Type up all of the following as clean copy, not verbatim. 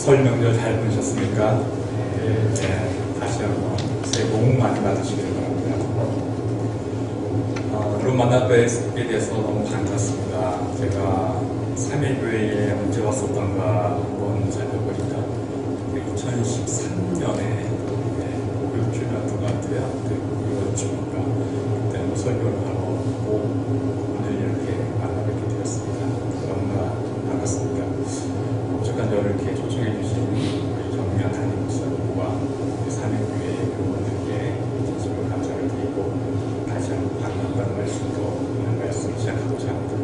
설 명절 잘 보내셨습니까? 네, 다시 한번 새해 복 많이 받으시길 바랍니다. 여러분 만나뵙게 돼서 너무 반갑습니다. 제가 3일교회에 언제 왔었던가 한번 살펴보니까 2013년에 5~6주년 것 같아요. 6월쯤인가 그때 설교를 하러 오늘 이렇게 만나뵙게 되었습니다. 너무나 반갑습니다. 오죽한 저를 이렇게 초청해 주신 우리 정면 담임 목사님과 3일교회 교우분들께 진심으로 감사를 드리고 다시 한번 반갑다는 말씀으로 오늘 말씀을 시작하고자 합니다.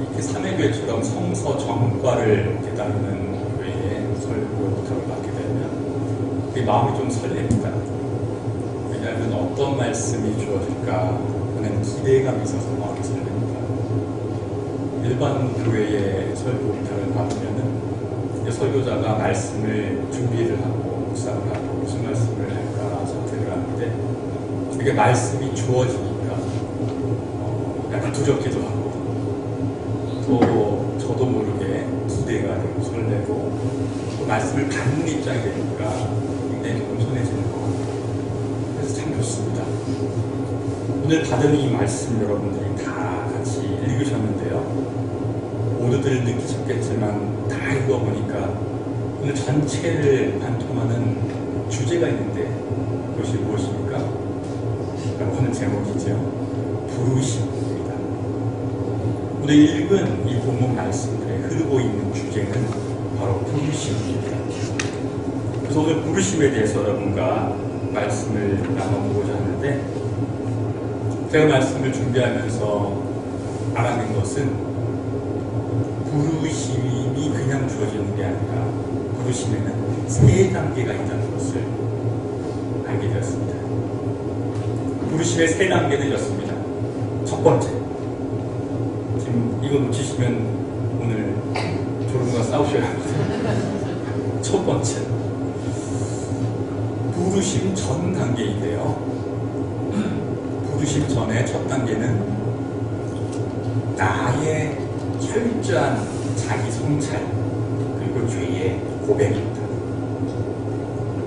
이렇게 3일교회처럼 성서 정과를 깨닫는 교회에 설교 부탁을 받게 되면 그 마음이 좀 설렙니다. 왜냐하면 어떤 말씀이 주어질까 하는 기대감이 있어서 마음이 설렙니다. 일반 교회의 설교 부탁을 받으면은 설교자가 말씀을 준비를 하고 묵상을 하고 무슨 말씀을 할까 선택을 하는데 이게 말씀이 주어지니까 약간 두렵기도 하고 또 저도 모르게 기대가 되고 설레고 또 말씀을 받는 입장이 되니까 굉장히 겸손해지는 것 같아요. 그래서 참 좋습니다. 오늘 받은 이 말씀 여러분들이 다 같이 읽으셨는데요. 모두들 느끼셨겠지만 다 읽어보니까 오늘 전체를 관통하는 주제가 있는데 그것이 무엇입니까? 라고 하는 제목이죠. 부르심입니다. 오늘 읽은 이 본문 말씀들에 흐르고 있는 주제는 바로 부르심입니다. 그래서 오늘 부르심에 대해서 여러분과 말씀을 나눠보고자 하는데 제가 말씀을 준비하면서 알아낸 것은 부르심이 그냥 주어지는 게 아니라 부르심에는 3단계가 있다는 것을 알게 되었습니다. 부르심의 3단계는 이렇습니다. 첫 번째, 지금 이거 놓치시면 오늘 졸음과 싸우셔야 합니다. 첫 번째, 부르심 전 단계인데요. 부르심 전의 첫 단계는 나의 철저한 자기 성찰 그리고 죄의 고백입니다.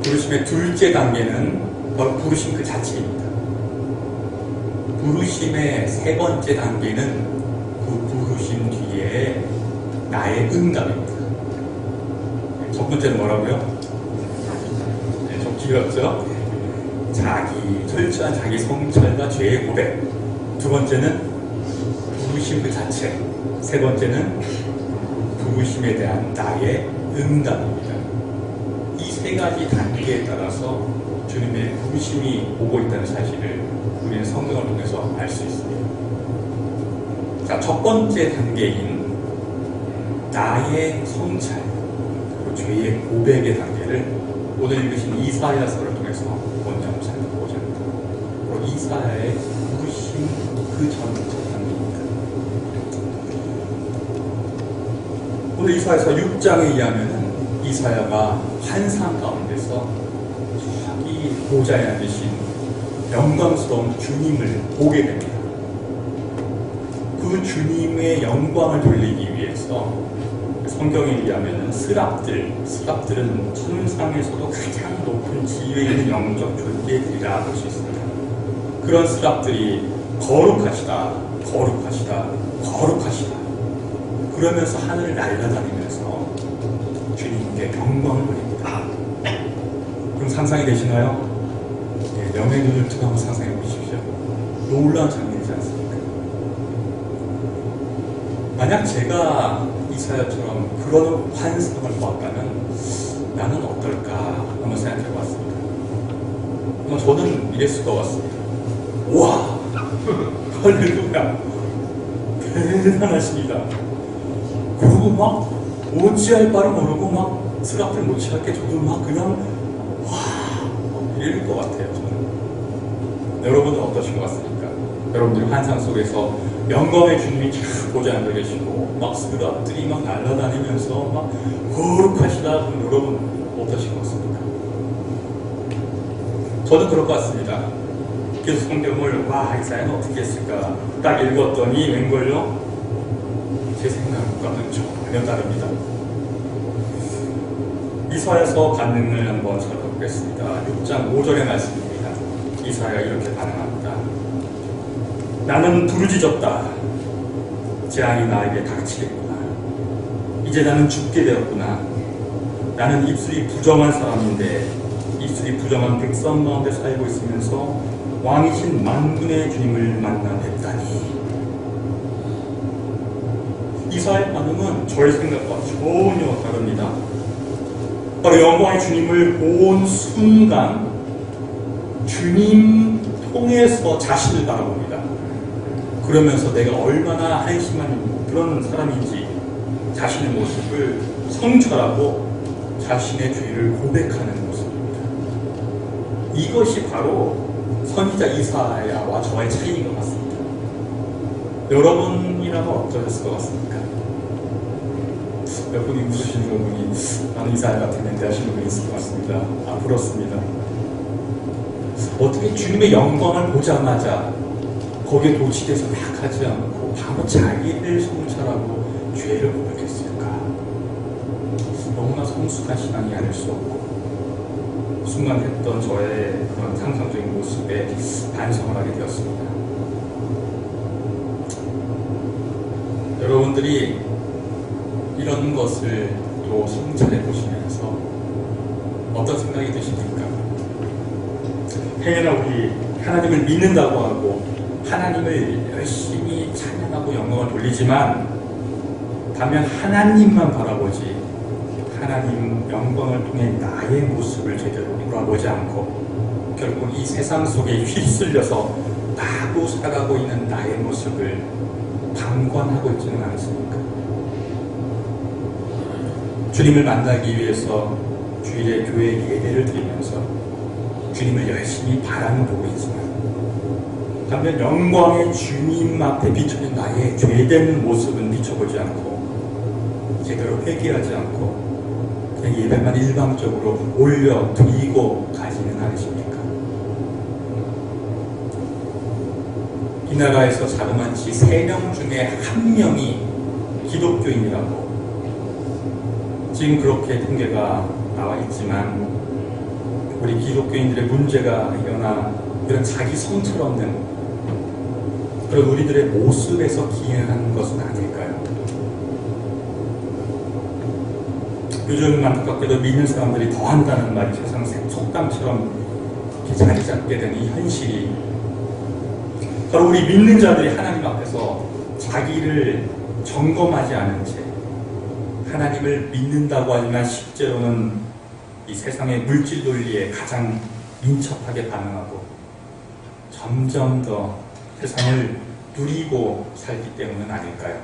부르심의 둘째 단계는 바로 부르심 그 자체입니다. 부르심의 세 번째 단계는 그 부르심 뒤에 나의 응답입니다. 첫 번째는 뭐라고요? 네, 좀 길었죠? 철저한 자기 성찰과 죄의 고백. 두 번째는 부르심 그 자체. 세 번째는 부르심에 대한 나의 응답입니다. 이 세 가지 단계에 따라서 주님의 부르심이 오고 있다는 사실을 우리는 성경을 통해서 알 수 있습니다. 자, 첫 번째 단계인 나의 성찰 그리고 죄의 고백의 단계를 오늘 읽으신 이사야서를 통해서 먼저 한번 살펴보고자 합니다. 바로 이사야의 부르심 그 전 오늘 이사야서 6장에 의하면 이사야가 환상 가운데서 저기 보좌에 앉으신 영광스러운 주님을 보게 됩니다. 그 주님의 영광을 돌리기 위해서 성경에 의하면 스랍들은 천상에서도 가장 높은 지위에 있는 영적 존재들이라 볼 수 있습니다. 그런 스랍들이 거룩하시다 그러면서 하늘을 날아다니면서 주님께 영광을 돌립니다. 그럼 상상이 되시나요? 네, 영의 눈을 뜨고 한번 상상해 보십시오. 놀라운 장면이지 않습니까? 만약 제가 이사야처럼 그런 환상을 보았다면 나는 어떨까 한번 생각해 봤습니다. 저는 이랬을 것 같습니다. 우와! 할렐루야! 대단하십니다. 그리고 막 어찌할 바를 모르고 막 스랍을 못 취할게 저도 막 그냥 이럴 것 같아요. 저는. 여러분은 어떠신 것 같습니까? 여러분들이 환상 속에서 영광의 주님이 쫙 보좌에 앉아 계시고 막 스랍들이 막 날아다니면서 막 거룩하시다 그럼 여러분 어떠신 것 같습니까? 저는 그럴 것 같습니다. 그래서 성경을 이사야는 어떻게 했을까 딱 읽었더니 웬걸요? 제 생각과는 전혀 다릅니다. 이사야서 반응을 한번 살펴보겠습니다. 6장 5절의 말씀입니다. 이사야가 이렇게 반응합니다. 나는 부르짖었다. 재앙이 나에게 닥치겠구나. 이제 나는 죽게 되었구나. 나는 입술이 부정한 사람인데 입술이 부정한 백성 가운데 살고 있으면서 왕이신 만군의 주님을 만나 뵙다니. 이사야의 반응은 저의 생각과 전혀 다릅니다. 바로 영광의 주님을 본 순간 주님 통해서 자신을 바라봅니다. 그러면서 내가 얼마나 한심한 그런 사람인지 자신의 모습을 성찰하고 자신의 죄를 고백하는 모습입니다. 이것이 바로 선지자 이사야와 저의 차이인 것 같습니다. 여러분이라면 어떠셨을 것 같습니까? 몇 분이 웃으시는 거 보니 나는 이사야 같았는데 하시는 분이 있을 것 같습니다. 부럽습니다. 어떻게 주님의 영광을 보자마자 거기에 도취돼서 막 하지 않고 바로 자기를 성찰하고 죄를 고백했을까? 너무나 성숙한 신앙이 아닐 수 없고 순간 했던 저의 그런 상상적인 모습에 반성을 하게 되었습니다. 여러분들이 이런 것을 또 성찰해 보시면서 어떤 생각이 드십니까? 행여나 우리 하나님을 믿는다고 하고 하나님을 열심히 찬양하고 영광을 돌리지만 반면 하나님만 바라보지 하나님 영광을 통해 나의 모습을 제대로 돌아보지 않고 결국 이 세상 속에 휩쓸려서 나고 살아가고 있는 나의 모습을 방관하고 있지는 않습니까? 주님을 만나기 위해서 주일에 교회 예배를 드리면서 주님을 열심히 바라보고 있지만 반면 영광의 주님 앞에 비춰진 나의 죄된 모습은 비춰보지 않고 제대로 회개하지 않고 그냥 예배만 일방적으로 올려드리고 가지는 않으십니까? 이 나라에서 자그마치 3명 중에 1명이 기독교인이라고 지금 그렇게 통계가 나와 있지만 우리 기독교인들의 문제가 이런 자기 성찰 없는 그런 우리들의 모습에서 기인하는 것은 아닐까요? 요즘 안타깝게도 믿는 사람들이 더 한다는 말이 세상 속담처럼 이렇게 자리 잡게 되는 이 현실이 바로 우리 믿는 자들이 하나님 앞에서 자기를 점검하지 않은 채 하나님을 믿는다고 하지만 실제로는 이 세상의 물질 논리에 가장 민첩하게 반응하고 점점 더 세상을 누리고 살기 때문은 아닐까요?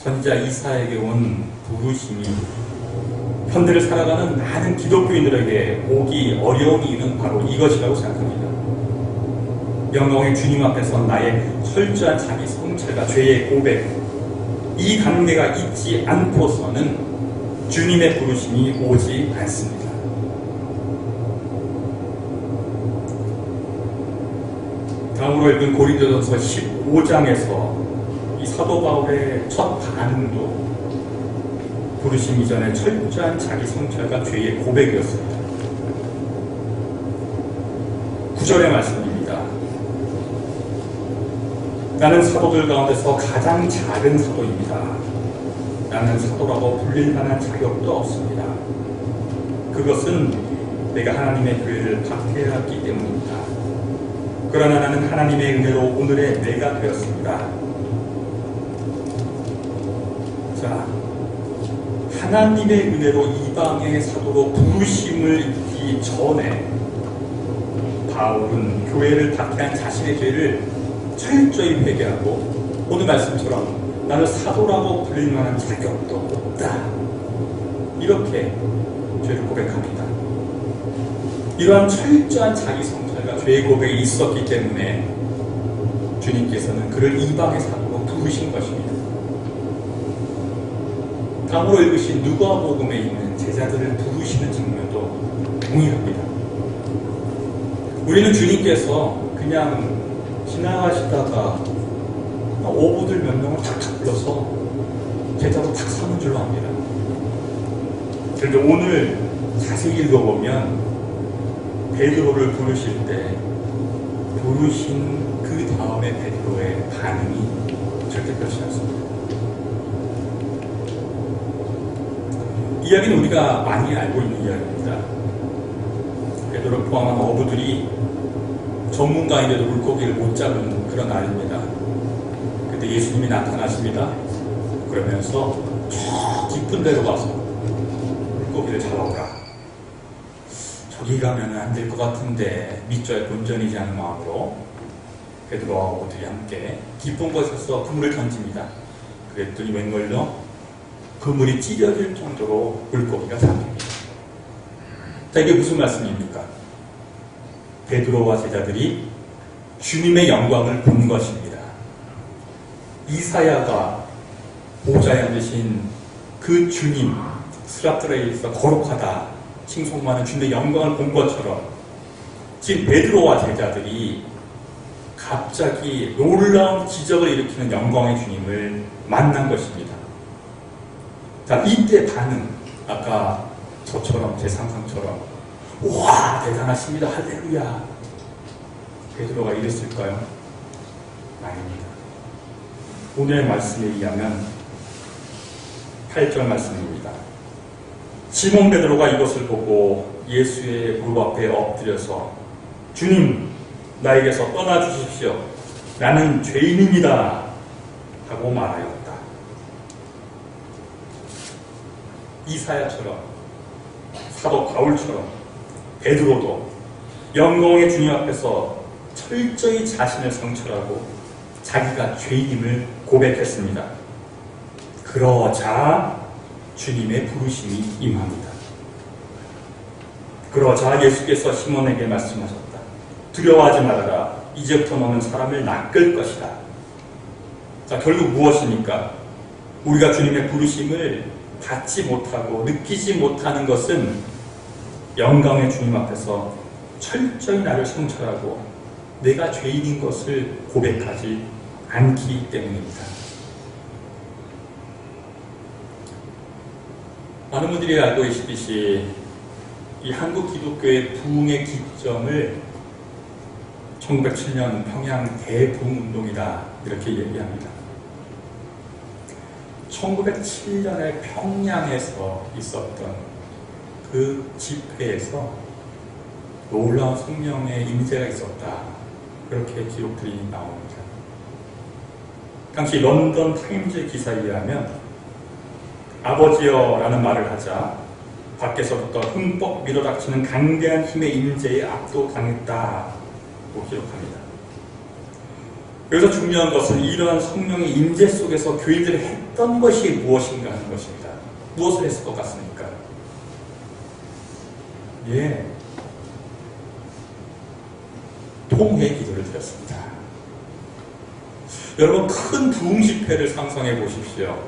선지자 이사야에게 온 부르심이 현대를 살아가는 많은 기독교인들에게 오기 어려운 이유는 바로 이것이라고 생각합니다. 영광의 주님 앞에서 나의 철저한 자기 성찰과 죄의 고백 이 관계가 있지 않고서는 주님의 부르심이 오지 않습니다. 다음으로 읽은 고린도전서 15장에서 이 사도 바울의 첫 반응도 부르심 이전에 철저한 자기 성찰과 죄의 고백이었습니다. 9절의 말씀입니다. 나는 사도들 가운데서 가장 작은 사도입니다. 나는 사도라고 불릴 만한 자격도 없습니다. 그것은 내가 하나님의 교회를 박해했기 때문입니다. 그러나 나는 하나님의 은혜로 오늘의 내가 되었습니다. 자, 하나님의 은혜로 이방의 사도로 부르심을 입기 전에 바울은 교회를 박해한 자신의 죄를 철저히 회개하고 오늘 말씀처럼 나는 사도라고 불릴 만한 자격도 없다. 이렇게 죄를 고백합니다. 이러한 철저한 자기 성찰과 죄의 고백이 있었기 때문에 주님께서는 그를 이방의 사도로 부르신 것입니다. 다음으로 읽으신 누가복음에 있는 제자들을 부르시는 장면도 동일합니다. 우리는 주님께서 그냥 지나가시다가 어부들 몇 명을 탁 불러서 제자로 탁 삼은 줄로 압니다. 그런데 오늘 자세히 읽어보면 베드로를 부르실 때 부르신 그 다음에 베드로의 반응이 절대 그렇지 않습니다. 이야기는 우리가 많이 알고 있는 이야기입니다. 베드로를 포함한 어부들이 전문가인데도 물고기를 못 잡은 그런 날입니다. 그때 예수님이 나타나십니다. 그러면서 저 깊은 데로 가서 물고기를 잡아오라. 저기 가면 안 될 것 같은데 믿져야 본전이지 않은 마음으로 베드로와 어부들이 함께 깊은 곳에서 그물을 던집니다. 그랬더니 웬걸요? 그물이 찢어질 정도로 물고기가 잡힙니다. 자, 이게 무슨 말씀입니까? 베드로와 제자들이 주님의 영광을 본 것입니다. 이사야가 보좌에 앉으신 그 주님, 스라트레에서 거룩하다 칭송하는 주님의 영광을 본 것처럼 지금 베드로와 제자들이 갑자기 놀라운 기적을 일으키는 영광의 주님을 만난 것입니다. 자, 이때 반응, 아까 저처럼 제 상상처럼 와 대단하십니다 할렐루야 베드로가 이랬을까요? 아닙니다. 오늘의 말씀에 의하면 8절 말씀입니다. 시몬 베드로가 이것을 보고 예수의 무릎 앞에 엎드려서 주님 나에게서 떠나 주십시오. 나는 죄인입니다 하고 말하였다. 이사야처럼 사도 바울처럼 베드로도 영광의 주님 앞에서 철저히 자신을 성찰하고 자기가 죄인임을 고백했습니다. 그러자 주님의 부르심이 임합니다. 그러자 예수께서 시몬에게 말씀하셨다. 두려워하지 말아라. 이제부터 너는 사람을 낚을 것이다. 자, 결국 무엇입니까? 우리가 주님의 부르심을 받지 못하고 느끼지 못하는 것은 영광의 주님 앞에서 철저히 나를 성찰하고 내가 죄인인 것을 고백하지 않기 때문입니다. 많은 분들이 알고 계시듯이 이 한국 기독교의 부흥의 기점을 1907년 평양 대부흥운동이다 이렇게 얘기합니다. 1907년에 평양에서 있었던 그 집회에서 놀라운 성령의 임재가 있었다. 그렇게 기록들이 나옵니다. 당시 런던 타임즈 기사에 의하면 아버지여 라는 말을 하자 밖에서부터 흠뻑 밀어닥치는 강대한 힘의 임재에 압도당했다고 기록합니다. 여기서 중요한 것은 이러한 성령의 임재 속에서 교인들이 했던 것이 무엇인가 하는 것입니다. 무엇을 했을 것 같습니까? 예, 통회 기도를 드렸습니다. 여러분 큰 부흥 집회를 상상해 보십시오.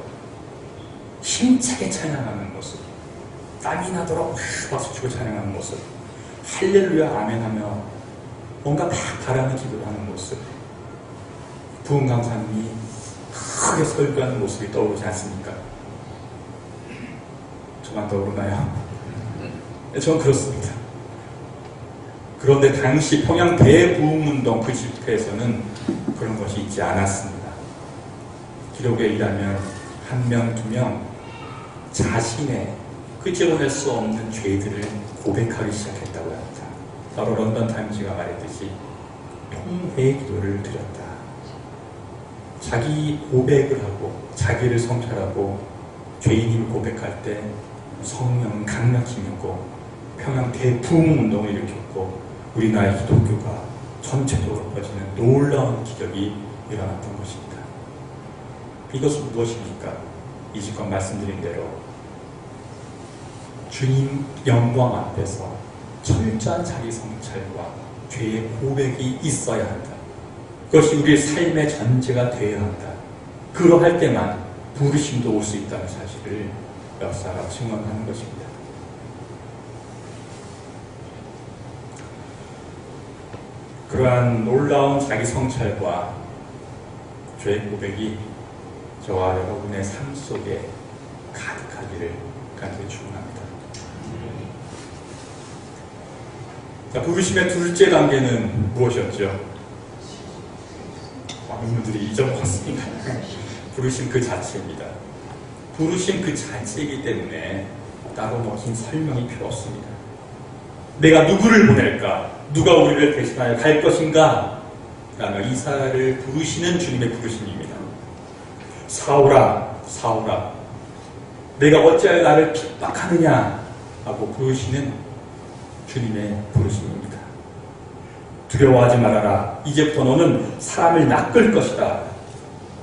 힘차게 찬양하는 모습, 땀이 나도록 막 박수치고 찬양하는 모습, 할렐루야 아멘 하며 뭔가 막 바라는 기도를 하는 모습, 부흥 강사님이 크게 설교하는 모습이 떠오르지 않습니까? 저만 떠오르나요? 저는 그렇습니다. 그런데 당시 평양 대부흥운동 그 집회에서는 그런 것이 있지 않았습니다. 기록에 의하면 한 명, 두 명 자신의 끄집어낼 수 없는 죄들을 고백하기 시작했다고 합니다. 바로 런던 타임즈가 말했듯이 통회 기도를 드렸다. 자기 고백을 하고 자기를 성찰하고 죄인임을 고백할 때 성령은 강력히 임했고 평양 대부흥운동을 일으켰고 우리나라의 기독교가 전체적으로 퍼지는 놀라운 기적이 일어났던 것입니다. 이것은 무엇입니까? 이제껏 말씀드린 대로 주님 영광 앞에서 철저한 자기 성찰과 죄의 고백이 있어야 한다. 그것이 우리의 삶의 전제가 되어야 한다. 그러할 때만 부르심도 올 수 있다는 사실을 역사가 증언하는 것입니다. 그러한 놀라운 자기 성찰과 죄의 고백이 저와 여러분의 삶 속에 가득하기를 간절히 축원합니다. 자, 부르심의 둘째 단계는 무엇이었죠? 많은 분들이 잊어먹었습니다. 부르심 그 자체입니다. 부르심 그 자체이기 때문에 따로 긴 설명이 필요 없습니다. 내가 누구를 보낼까? 누가 우리를 대신하여 갈 것인가? 라며 이사야를 부르시는 주님의 부르심입니다. 사울아, 사울아, 내가 어찌하여 나를 핍박하느냐? 하고 부르시는 주님의 부르심입니다. 두려워하지 말아라. 이제부터 너는 사람을 낚을 것이다.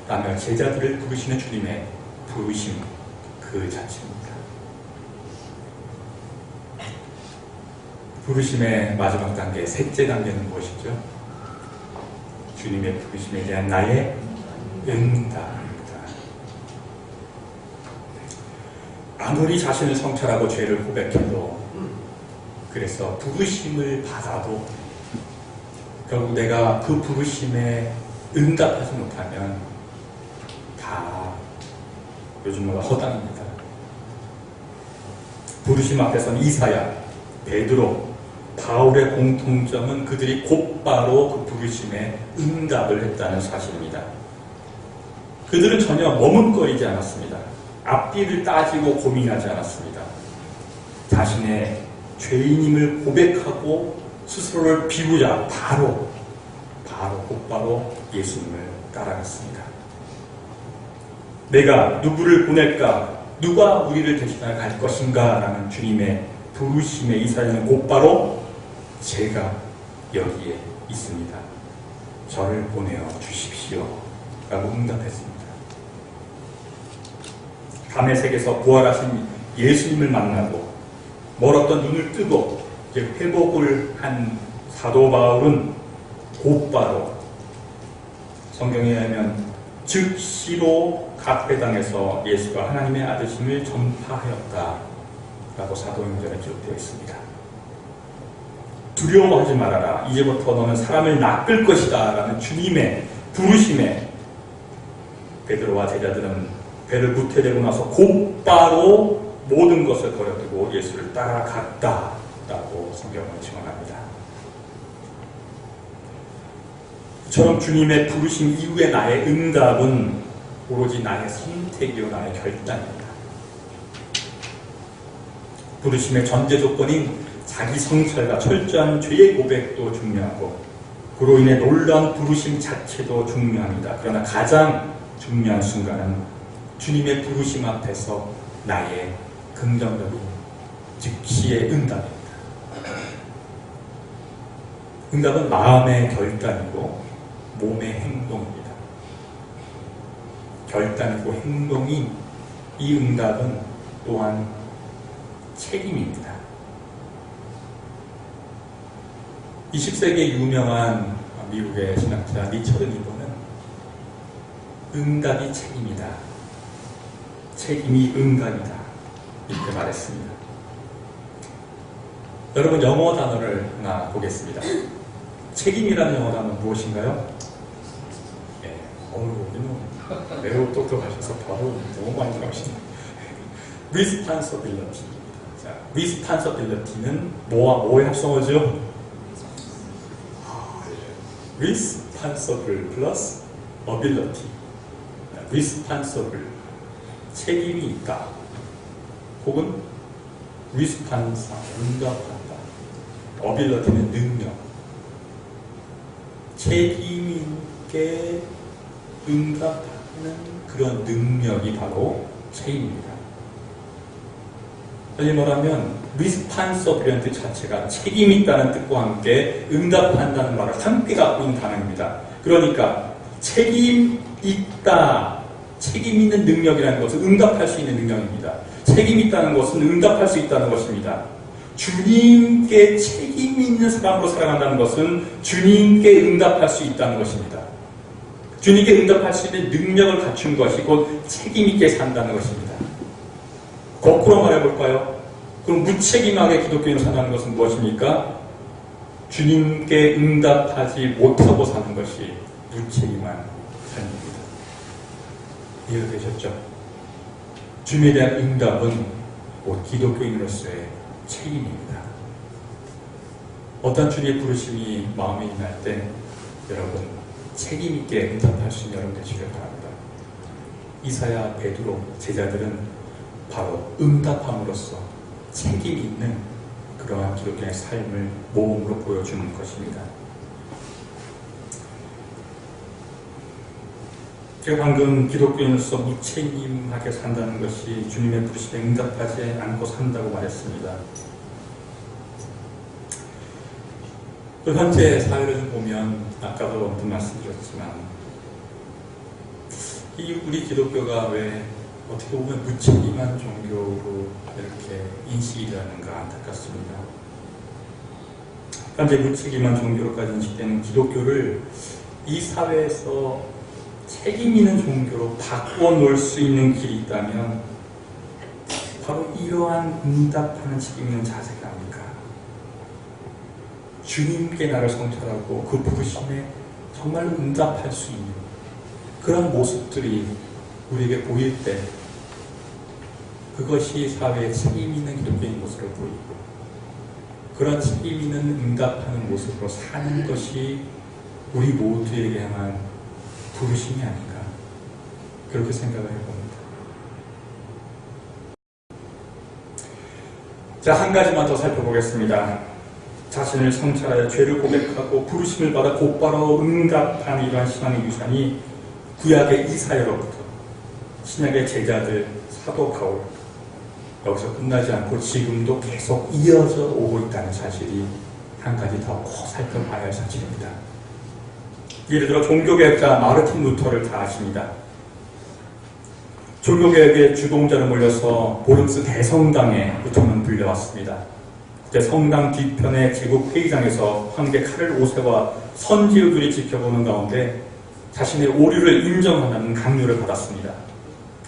라며 제자들을 부르시는 주님의 부르심 그 자체입니다. 부르심의 마지막 단계, 셋째 단계는 무엇이죠? 주님의 부르심에 대한 나의 응답입니다. 아무리 자신을 성찰하고 죄를 고백해도, 그래서 부르심을 받아도 결국 내가 그 부르심에 응답하지 못하면 다 요즘 말로 허당입니다. 부르심 앞에서는 이사야, 베드로, 바울의 공통점은 그들이 곧바로 그 부르심에 응답을 했다는 사실입니다. 그들은 전혀 머뭇거리지 않았습니다. 앞뒤를 따지고 고민하지 않았습니다. 자신의 죄인임을 고백하고 스스로를 비우자 곧바로 예수님을 따라갔습니다. 내가 누구를 보낼까? 누가 우리를 대신하여 갈 것인가? 라는 주님의 부르심에 이사야는 곧바로 제가 여기에 있습니다. 저를 보내어 주십시오. 라고 응답했습니다. 담에색에서 부활하신 예수님을 만나고 멀었던 눈을 뜨고 이제 회복을 한 사도 바울은 곧바로 성경에 의하면 즉시로 각 회당에서 예수가 하나님의 아들심을 전파하였다 라고 사도행전에 기록되어 있습니다. 두려워하지 말아라. 이제부터 너는 사람을 낚을 것이다 라는 주님의 부르심에 베드로와 제자들은 배를 무태되고 나서 곧바로 모든 것을 버려두고 예수를 따라갔다 라고 성경은 증언합니다. 이처럼 주님의 부르심 이후에 나의 응답은 오로지 나의 선택이요 나의 결단입니다. 부르심의 전제 조건인 자기 성찰과 철저한 죄의 고백도 중요하고 그로 인해 놀라운 부르심 자체도 중요합니다. 그러나 가장 중요한 순간은 주님의 부르심 앞에서 나의 긍정적인 즉시의 응답입니다. 응답은 마음의 결단이고 몸의 행동입니다. 결단이고 행동인 이 응답은 또한 책임입니다. 20세기의 유명한 미국의 신학자 리처드 니버는 응답이 책임이다. 책임이 응답이다. 이렇게 말했습니다. 여러분 영어 단어를 하나 보겠습니다. 책임이라는 영어 단어는 무엇인가요? 우리는 매우 똑똑하셔서 바로 너무 많이 나오시네요. responsibility. 자, responsibility는 뭐의 합성어죠? responsible plus ability. responsible, 책임이 있다. 혹은 response, 응답한다. ability는 능력. 책임 있게 응답하는 그런 능력이 바로 책임입니다. 다시 말하면 responsibility 자체가 책임 있다는 뜻과 함께 응답한다는 말을 함께 갖고 있는 단어입니다. 그러니까 책임 있다, 책임 있는 능력이라는 것은 응답할 수 있는 능력입니다. 책임 있다는 것은 응답할 수 있다는 것입니다. 주님께 책임 있는 사람으로 살아간다는 것은 주님께 응답할 수 있다는 것입니다. 주님께 응답할 수 있는 능력을 갖춘 것이 곧 책임 있게 산다는 것입니다. 거꾸로 말해볼까요? 그럼 무책임하게 기독교인으로 산다는 것은 무엇입니까? 주님께 응답하지 못하고 사는 것이 무책임한 삶입니다. 이해되셨죠? 주님에 대한 응답은 곧 기독교인으로서의 책임입니다. 어떤 주님의 부르심이 마음에 임할 때 여러분 책임 있게 응답할 수 있는 여러분 되시길 바랍니다. 이사야, 베드로, 제자들은 바로 응답함으로써 책임 있는 그러한 기독교의 삶을 모험으로 보여주는 것입니다. 제가 방금 기독교인으로서 무책임하게 산다는 것이 주님의 부르심에 응답하지 않고 산다고 말했습니다. 또 현재 사회를 좀 보면 아까도 언뜻 말씀드렸지만 우리 기독교가 왜 어떻게 보면 무책임한 종교로 이렇게 인식이 되는가 안타깝습니다. 현재 무책임한 종교로까지 인식되는 기독교를 이 사회에서 책임 있는 종교로 바꿔놓을 수 있는 길이 있다면 바로 이러한 응답하는 책임 있는 자세가 아닐까. 주님께 나를 성찰하고 그 부르심에 정말로 응답할 수 있는 그런 모습들이 우리에게 보일 때 그것이 사회의 책임 있는 기독교인 모습으로 보이고 그런 책임 있는 응답하는 모습으로 사는 것이 우리 모두에게 향한 부르심이 아닌가 그렇게 생각을 해봅니다. 자, 한 가지만 더 살펴보겠습니다. 자신을 성찰하여 죄를 고백하고 부르심을 받아 곧바로 응답하는 이러한 신앙의 유산이 구약의 이사야로부터 신약의 제자들 사도 바울 여기서 끝나지 않고 지금도 계속 이어져 오고 있다는 사실이 한 가지 더 살펴봐야 할 사실입니다. 예를 들어 종교개혁자 마르틴 루터를 다 아십니다. 종교개혁의 주동자로 몰려서 보름스 대성당에 루터는 불려왔습니다. 그때 성당 뒤편의 제국 회의장에서 황제 카를 5세와 선지우들이 지켜보는 가운데 자신의 오류를 인정하는 강요를 받았습니다.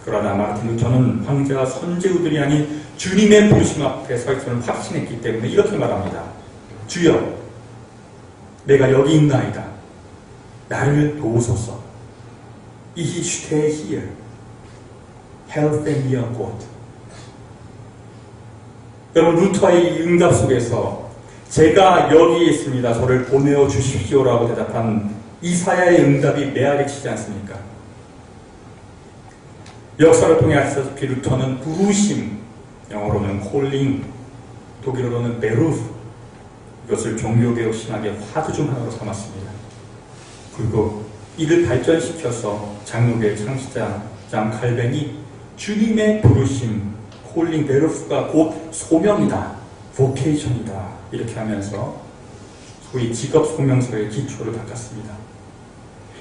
그러나 마르틴 루터는 황제와 선지우들이 아닌 주님의 부르심 앞에 서 있음을 확신했기 때문에 이렇게 말합니다. 주여, 내가 여기 있나이다. 나를 도우소서. Ich stehe hier. Helfe mir Gott. 여러분, 루터의 응답 속에서 제가 여기에 있습니다. 저를 보내어 주십시오라고 대답한 이사야의 응답이 메아리 치지 않습니까? 역사를 통해 아시다시피 루터는 부르심, 영어로는 calling, 독일어로는 베루프, 이것을 종교개혁 신학의 화두 중 하나로 삼았습니다. 그리고 이를 발전시켜서 장로교의 창시자 장 칼벤이 주님의 부르심, 콜링 베르프가 곧 소명이다, 보케이션이다 이렇게 하면서 소위 직업 소명서의 기초를 닦았습니다.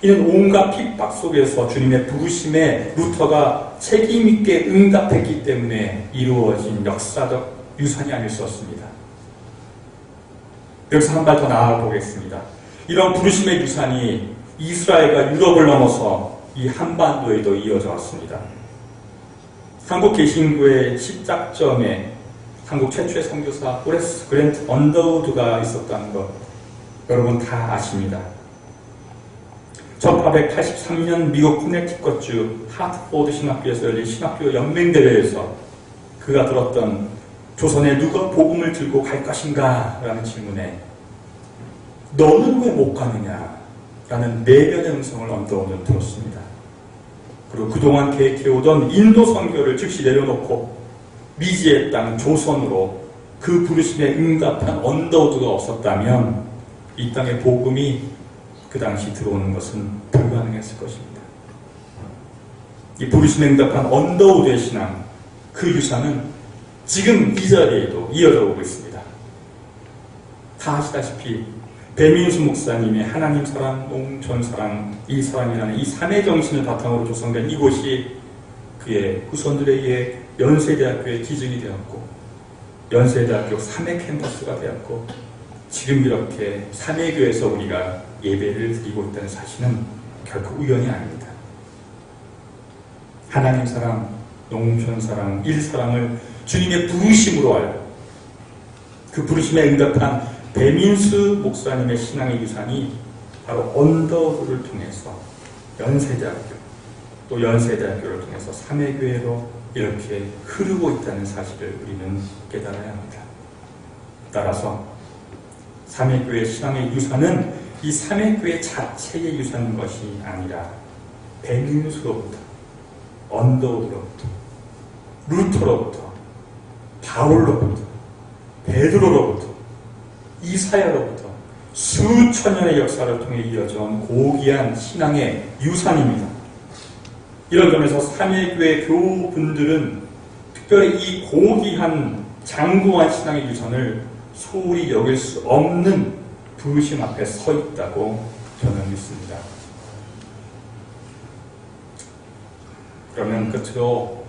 이는 온갖 핍박 속에서 주님의 부르심에 루터가 책임있게 응답했기 때문에 이루어진 역사적 유산이 아닐 수 없습니다. 여기서 한 발 더 나아보겠습니다. 이런 부르심의 유산이 이스라엘과 유럽을 넘어서 이 한반도에도 이어져 왔습니다. 한국 개신교의 시작점에 한국 최초의 선교사 호레스 그랜트 언더우드가 있었다는 것 여러분 다 아십니다. 1883년 미국 코네티컷주 하트포드 신학교에서 열린 신학교 연맹대회에서 그가 들었던 조선에 누가 복음을 들고 갈 것인가? 라는 질문에 너는 왜 못 가느냐? 라는 내변의 음성을 언더우드는 들었습니다. 그리고 그동안 계획해오던 인도 선교를 즉시 내려놓고 미지의 땅 조선으로 그 부르심에 응답한 언더우드가 없었다면 이 땅에 복음이 그 당시 들어오는 것은 불가능했을 것입니다. 이 부르심에 응답한 언더우드의 신앙, 그 유산은 지금 이 자리에도 이어져 오고 있습니다. 다 아시다시피 배민수 목사님의 하나님 사랑, 농촌 사랑, 이 사랑이라는 이 삼의 정신을 바탕으로 조성된 이곳이 그의 후손들에 의해 연세대학교의 기증이 되었고 연세대학교 3회 캠퍼스가 되었고 지금 이렇게 3회교에서 우리가 예배를 드리고 있다는 사실은 결코 우연이 아닙니다. 하나님 사랑, 농촌 사랑, 일 사랑을 주님의 부르심으로 알고 그 부르심에 응답한 배민수 목사님의 신앙의 유산이 바로 언더우드를 통해서 연세대학교, 또 연세대학교를 통해서 삼회교회로 이렇게 흐르고 있다는 사실을 우리는 깨달아야 합니다. 따라서 삼회교회 신앙의 유산은 이 삼회교회 자체의 유산인 것이 아니라 백인수로부터, 언더우드로부터, 루터로부터, 바울로부터, 베드로로부터, 이사야로부터 수천 년의 역사를 통해 이어져온 고귀한 신앙의 유산입니다. 이런 점에서 삼회교회 교우분들은 특별히 이 고귀한 장구한 신앙의 유산을 소홀히 여길 수 없는 부르심 앞에 서 있다고 저는 믿습니다. 그러면 끝으로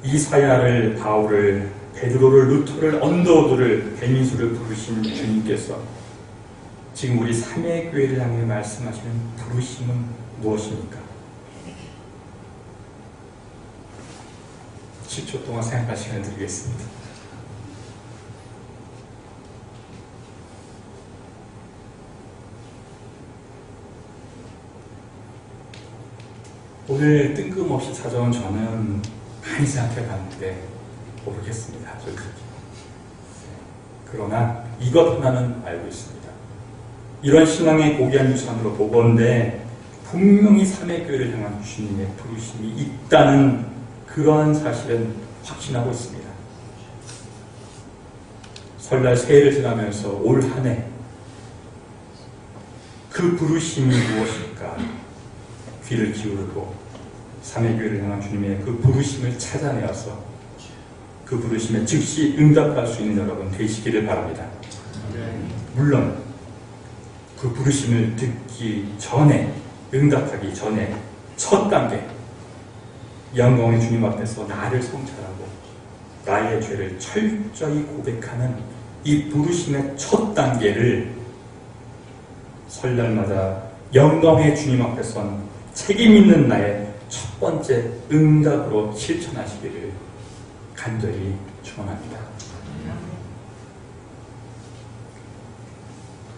이사야를, 바울을, 베드로를, 루터를, 언더우드를, 백인수를 부르신 주님께서 지금 우리 삼회교회를 향해 말씀하시는 부르심은 무엇입니까? 10초 동안 생각할 시간을 드리겠습니다. 오늘 뜬금없이 찾아온 저는 많이 생각해 봤는데 모르겠습니다. 솔직히. 그러나 이것 하나는 알고 있습니다. 이런 신앙의 고귀한 유산으로 보건대 분명히 삼회교회를 향한 주님의 부르심이 있다는 그러한 사실은 확신하고 있습니다. 설날 새해를 지나면서 올 한 해 그 부르심이 무엇일까 귀를 기울이고 삼회교회를 향한 주님의 그 부르심을 찾아내어서 그 부르심에 즉시 응답할 수 있는 여러분 되시기를 바랍니다. 물론 그 부르심을 듣기 전에, 응답하기 전에 첫 단계 영광의 주님 앞에서 나를 성찰하고 나의 죄를 철저히 고백하는 이 부르심의 첫 단계를 설날마다 영광의 주님 앞에 선 책임 있는 나의 첫 번째 응답으로 실천하시기를 간절히 축원합니다.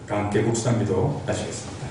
함께 묵상기도 마치겠습니다.